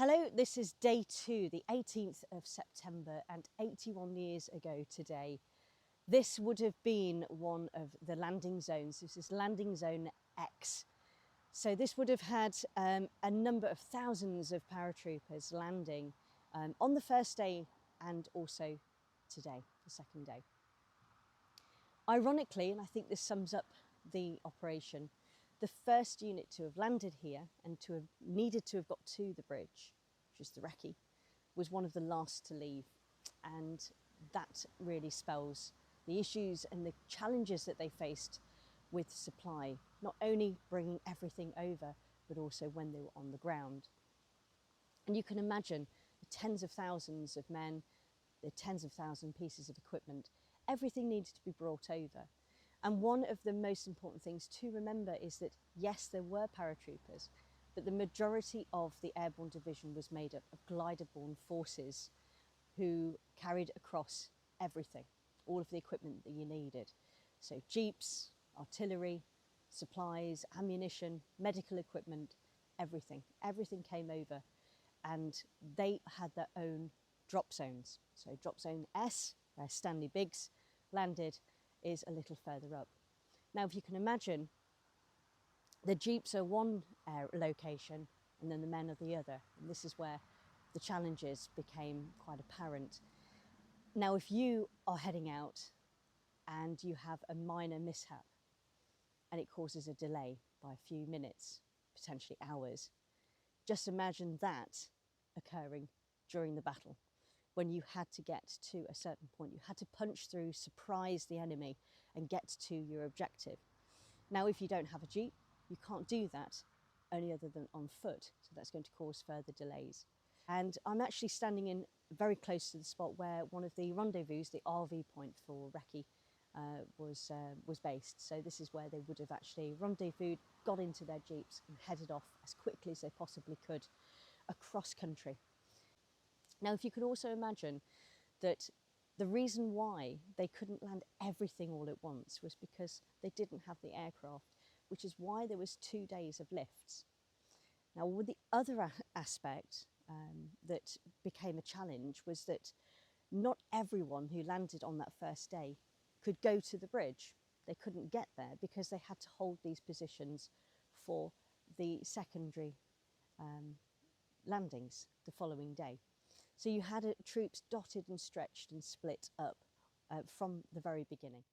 Hello, this is day 2, the 18th of September, and 81 years ago today, this would have been one of the landing zones. This is landing zone X. So this would have had a number of thousands of paratroopers landing on the first day and also today, the second day. Ironically, and I think this sums up the operation, the first unit to have landed here and to have needed to have got to the bridge, which is the recce, was one of the last to leave. And that really spells the issues and the challenges that they faced with supply, not only bringing everything over, but also when they were on the ground. And you can imagine the tens of thousands of men, the tens of thousand pieces of equipment, everything needed to be brought over. And one of the most important things to remember is that, yes, there were paratroopers, but the majority of the airborne division was made up of glider-borne forces who carried across everything, all of the equipment that you needed. So jeeps, artillery, supplies, ammunition, medical equipment, everything came over, and they had their own drop zones. So drop zone S, where Stanley Biggs landed, is a little further up. Now, if you can imagine, the jeeps are one location and then the men are the other. And this is where the challenges became quite apparent. Now, if you are heading out and you have a minor mishap and it causes a delay by a few minutes, potentially hours, just imagine that occurring during the battle. When you had to get to a certain point, you had to punch through, surprise the enemy and get to your objective. Now, if you don't have a jeep, you can't do that only other than on foot. So that's going to cause further delays. And I'm actually standing in very close to the spot where one of the rendezvous, the RV point for recce, was based. So this is where they would have actually rendezvoused, got into their jeeps and headed off as quickly as they possibly could across country. Now, if you can also imagine that the reason why they couldn't land everything all at once was because they didn't have the aircraft, which is why there was 2 days of lifts. Now, with the other aspect that became a challenge was that not everyone who landed on that first day could go to the bridge. They couldn't get there because they had to hold these positions for the secondary landings the following day. So you had troops dotted and stretched and split up from the very beginning.